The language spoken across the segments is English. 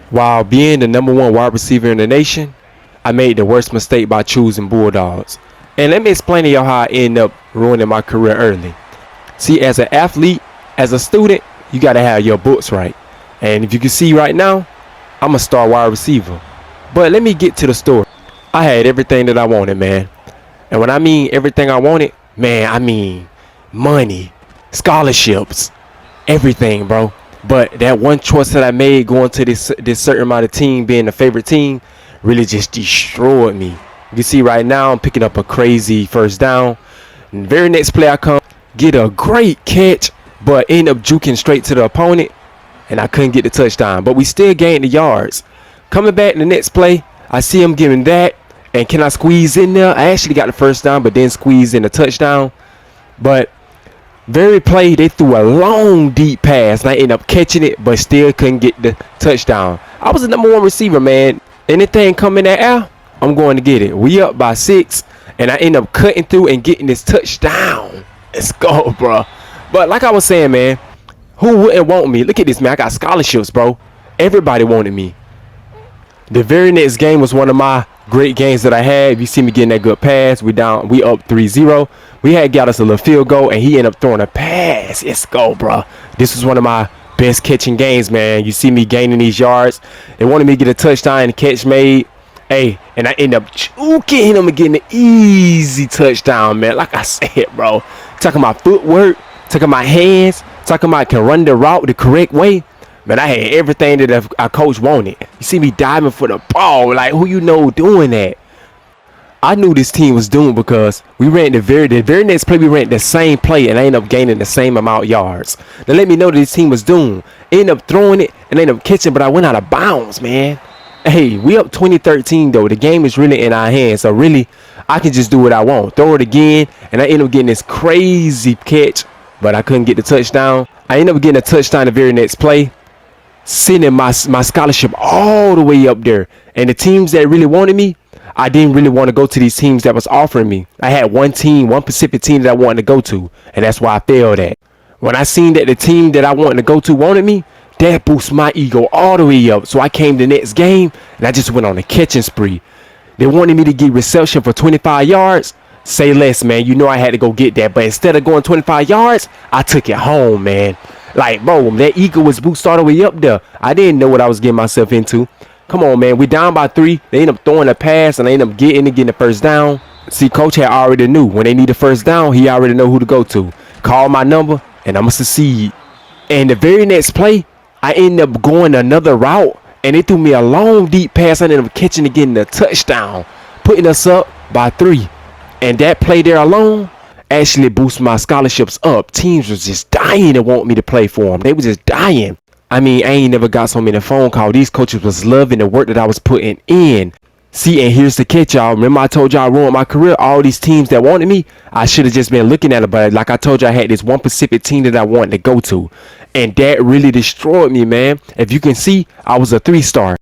While being the #1 wide receiver in the nation, I made the worst mistake by choosing Bulldogs. And let me explain to y'all how I ended up ruining my career early. See, as an athlete, as a student, you got to have your books right. And if you can see right now, I'm a star wide receiver. But let me get to the story. I had everything that I wanted, man. And when I mean everything I wanted, man, I mean money, scholarships, everything, bro. But that one choice that I made going to this certain amount of team, being the favorite team, really just destroyed me. You can see right now I'm picking up a crazy first down. And the very next play I come, get a great catch, but end up juking straight to the opponent, and I couldn't get the touchdown. But we still gained the yards. Coming back in the next play, I see him giving that, and can I squeeze in there? I actually got the first down, but then squeezed in the touchdown. But very play, they threw a long deep pass, and I ended up catching it, but still couldn't get the touchdown. I was the #1 receiver, man. Anything come in that air, I'm going to get it. We up by 6, and I end up cutting through and getting this touchdown. Let's go, bro. But like I was saying, man, who wouldn't want me? Look at this, man. I got scholarships, bro. Everybody wanted me. The very next game was one of my great games that I had. If you see me getting that good pass, we up 3-0. We had got us a little field goal, and he ended up throwing a pass. Let's go, bro. This was one of my best catching games, man. You see me gaining these yards. They wanted me to get a touchdown and catch made. Hey, and I end up juking him and getting an easy touchdown, man. Like I said, bro. Talking about footwork, talking about hands, talking about can run the route the correct way. Man, I had everything that our coach wanted. You see me diving for the ball. Like, who you know doing that? I knew this team was doomed because we ran the very next play. We ran the same play, and I ended up gaining the same amount of yards. That let me know that this team was doomed. Ended up throwing it and ended up catching, but I went out of bounds, man. Hey, we up 2013 though. The game is really in our hands, so really, I can just do what I want. Throw it again, and I ended up getting this crazy catch, but I couldn't get the touchdown. I ended up getting a touchdown the very next play, sending my scholarship all the way up there. And the teams that really wanted me, I didn't really want to go to these teams that was offering me. I had one Pacific team that I wanted to go to, and that's why I failed at. When I seen that the team that I wanted to go to wanted me, that boosted my ego all the way up. So I came the next game, and I just went on a catching spree. They wanted me to get reception for 25 yards. Say less, man. You know I had to go get that. But instead of going 25 yards, I took it home, man. Like, bro, that ego was boosted all the way up there. I didn't know what I was getting myself into. Come on, man. We down by 3. They end up throwing a pass, and they end up getting the first down. See, coach had already knew when they need the first down, he already know who to go to. Call my number, and I'm going to succeed. And the very next play, I ended up going another route, and they threw me a long, deep pass. I ended up catching and getting the touchdown, putting us up by 3. And that play there alone actually boosted my scholarships up. Teams was just dying to want me to play for them. They were just dying. I mean, I ain't never got so many phone calls. These coaches was loving the work that I was putting in. See, and here's the catch, y'all. Remember I told y'all I ruined my career? All these teams that wanted me, I should have just been looking at it. But like I told you, I had this one Pacific team that I wanted to go to. And that really destroyed me, man. If you can see, I was a 3-star.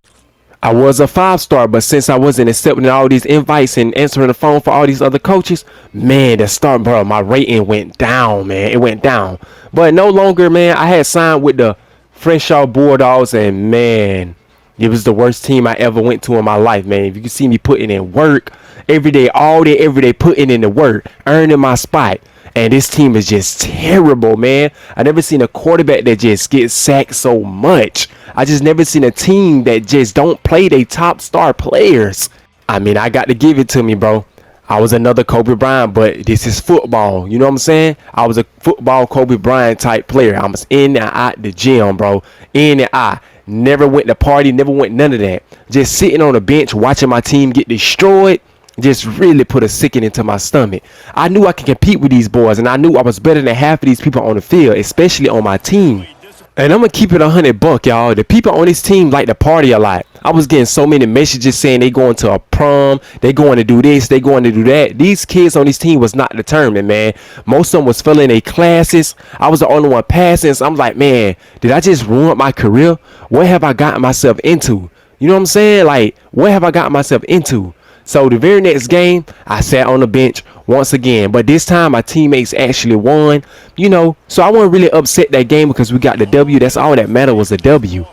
I was a 5-star, but since I wasn't accepting all these invites and answering the phone for all these other coaches, man, the start, bro, my rating went down, man. It went down. But no longer, man, I had signed with the Crenshaw Bulldogs, and man, it was the worst team I ever went to in my life, man. If you can see me putting in work every day, all day, every day, putting in the work, earning my spot. And this team is just terrible, man. I never seen a quarterback that just gets sacked so much. I just never seen a team that just don't play their top star players. I mean, I got to give it to me, bro. I was another Kobe Bryant, but this is football. You know what I'm saying? I was a football Kobe Bryant type player. I was in and out the gym, bro. In and out. Never went to party, never went none of that. Just sitting on the bench watching my team get destroyed just really put a sickening into my stomach. I knew I could compete with these boys, and I knew I was better than half of these people on the field, especially on my team. And I'm gonna keep it 100 buck, y'all. The people on this team like to party a lot. I was getting so many messages saying they going to a prom, they going to do this, they going to do that. These kids on this team was not determined, man. Most of them was failing their classes. I was the only one passing. So I'm like, man, did I just ruin my career? What have I gotten myself into? You know what I'm saying? Like, what have I gotten myself into? So the very next game, I sat on the bench once again. But this time, my teammates actually won. You know, so I wasn't really upset that game because we got the W. That's all that mattered, was the W.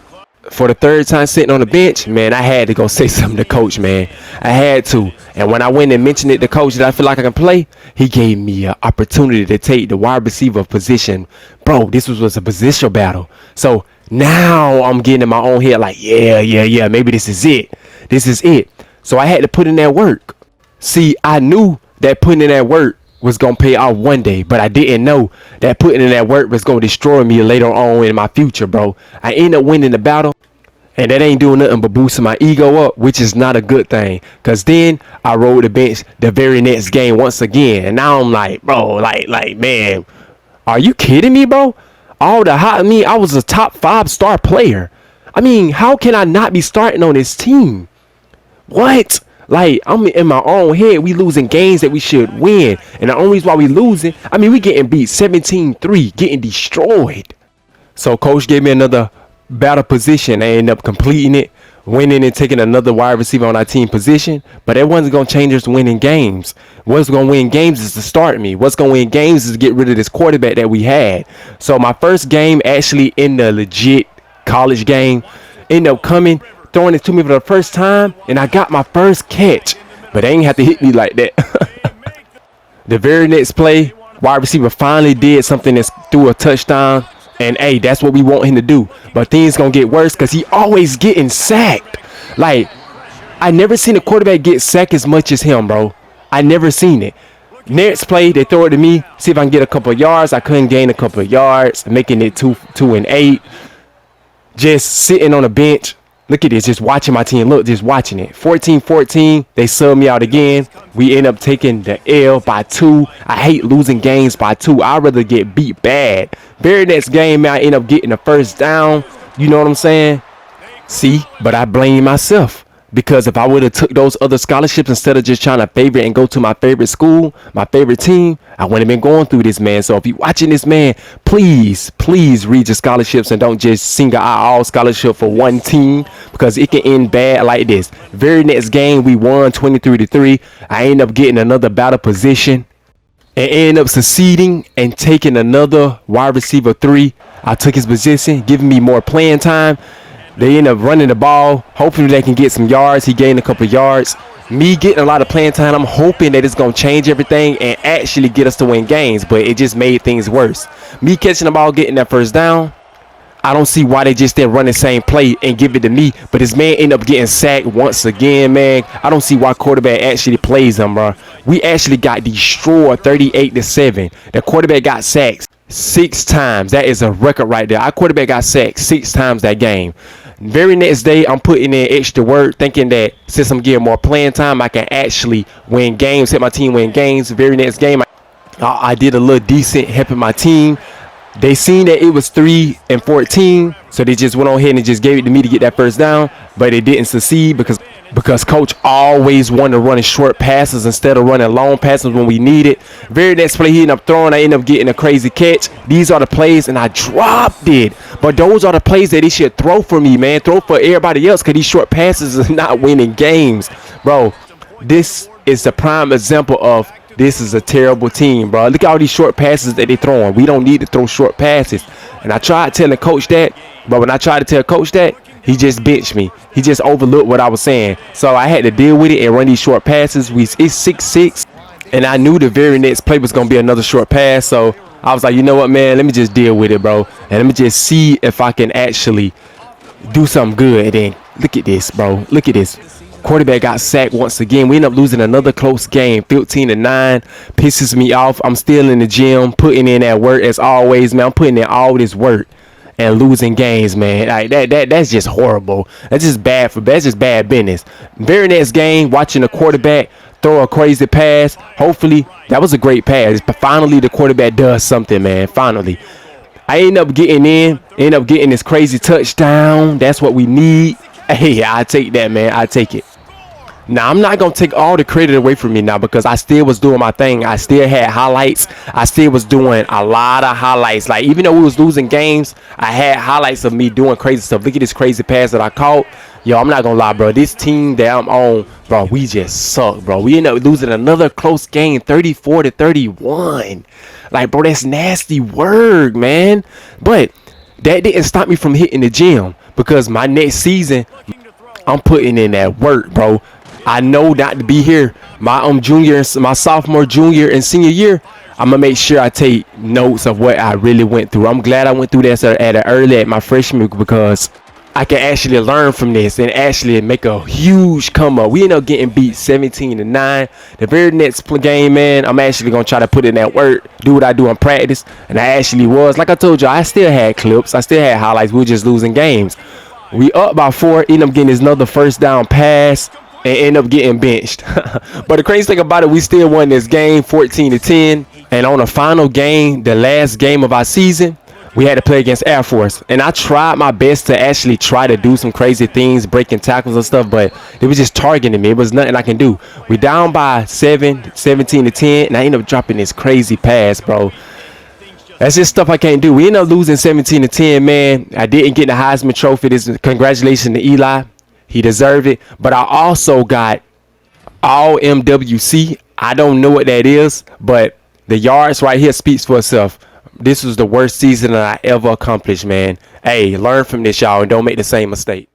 for the third time sitting on the bench, man, I had to go say something to coach, man. I had to. And when I went and mentioned it to coach that I feel like I can play, he gave me an opportunity to take the wide receiver position. Bro, this was a positional battle. So now I'm getting in my own head like, yeah, maybe this is it. This is it. So I had to put in that work. See, I knew that putting in that work was going to pay off one day, but I didn't know that putting in that work was going to destroy me later on in my future, bro. I ended up winning the battle, and that ain't doing nothing but boosting my ego up, which is not a good thing. Because then I rode the bench the very next game once again, and now I'm like, bro, like, man, are you kidding me, bro? All the hot me, I was a top 5-star player. I mean, how can I not be starting on this team? What? Like, I'm in my own head. We losing games that we should win. And the only reason why we losing, I mean, we getting beat 17-3, getting destroyed. So coach gave me another battle position. I ended up completing it, winning and taking another wide receiver on our team position. But that wasn't going to change us winning games. What's going to win games is to start me. What's going to win games is to get rid of this quarterback that we had. So my first game actually in the legit college game ended up coming, throwing it to me for the first time, and I got my first catch, but they ain't have to hit me like that. The very next play, wide receiver finally did something that threw a touchdown, and hey, that's what we want him to do. But things gonna get worse because he always getting sacked. Like, I never seen a quarterback get sacked as much as him, bro. I never seen it. Next play, they throw it to me, see if I can get a couple of yards. I couldn't gain a couple of yards, making it 2-8. Just sitting on the bench. Look at this, just watching my team. Look, just watching it. 14-14, they sub me out again. We end up taking the L by 2. I hate losing games by 2. I'd rather get beat bad. Very next game, man, I end up getting the first down. You know what I'm saying? See, but I blame myself. Because if I would have took those other scholarships instead of just trying to favorite and go to my favorite school, my favorite team, I wouldn't have been going through this, man. So if you're watching this, man, please read your scholarships and don't just single out all scholarship for one team, because it can end bad like this. Very next game, we won 23-3. I end up getting another battle position and end up succeeding and taking another wide receiver 3. I took his position, giving me more playing time. They end up running the ball. Hopefully they can get some yards. He gained a couple of yards. Me getting a lot of playing time, I'm hoping that it's going to change everything and actually get us to win games. But it just made things worse. Me catching the ball, getting that first down, I don't see why they just didn't run the same play and give it to me. But this man ended up getting sacked once again, man. I don't see why quarterback actually plays him, bro. We actually got destroyed 38-7. The quarterback got sacked 6 times. That is a record right there. Our quarterback got sacked 6 times that game. Very next day, I'm putting in extra work, thinking that since I'm getting more playing time, I can actually win games, help my team win games. Very next game, I did a little decent helping my team. They seen that it was 3-14, so they just went on ahead and just gave it to me to get that first down, but it didn't succeed because coach always wanted to run short passes instead of running long passes when we need it. Very next play, he ended up throwing. I ended up getting a crazy catch. These are the plays, and I dropped it. But those are the plays that he should throw for me, man. Throw for everybody else, because these short passes is not winning games. Bro, this is the prime example of this is a terrible team, bro. Look at all these short passes that they throwing. We don't need to throw short passes. And I tried telling coach that, but when I tried to tell coach that, he just benched me. He just overlooked what I was saying. So I had to deal with it and run these short passes. It's 6-6, and I knew the very next play was going to be another short pass. So I was like, you know what, man, let me just deal with it, bro. And let me just see if I can actually do something good. And then look at this, bro. Look at this. Quarterback got sacked once again. We end up losing another close game, 15-9. Pisses me off. I'm still in the gym, putting in that work as always, man. I'm putting in all this work and losing games, man. Like that's just horrible. That's just bad business. Very next game, watching the quarterback throw a crazy pass. Hopefully, that was a great pass. But finally, the quarterback does something, man. Finally. I end up getting this crazy touchdown. That's what we need. Hey, I take that, man. I take it. Now, I'm not going to take all the credit away from me now, because I still was doing my thing. I still had highlights. I still was doing a lot of highlights. Like, even though we was losing games, I had highlights of me doing crazy stuff. Look at this crazy pass that I caught. Yo, I'm not going to lie, bro. This team that I'm on, bro, we just suck, bro. We ended up losing another close game, 34-31. Like, bro, that's nasty work, man. But that didn't stop me from hitting the gym. because my next season, I'm putting in that work, bro. I know not to be here. My sophomore, junior, and senior year, I'm gonna make sure I take notes of what I really went through. I'm glad I went through this at my freshman, because I can actually learn from this and actually make a huge come up. We end up getting beat 17-9. The very next game, man, I'm actually gonna try to put in that work, do what I do in practice, and I actually was. Like I told you, I still had clips, I still had highlights. We were just losing games. We up by 4, end up getting this another first down pass, and end up getting benched. But the crazy thing about it, we still won this game 14-10. And on the final game, the last game of our season, we had to play against Air Force. And I tried my best to actually try to do some crazy things, breaking tackles and stuff, but it was just targeting me. It was nothing I can do. We down by 17-10, and I ended up dropping this crazy pass, bro. That's just stuff I can't do. We ended up losing 17-10, man. I didn't get the Heisman Trophy. Congratulations to Eli. He deserved it. But I also got all MWC. I don't know what that is, but the yards right here speaks for itself. This was the worst season that I ever accomplished, man. Hey, learn from this, y'all, and don't make the same mistake.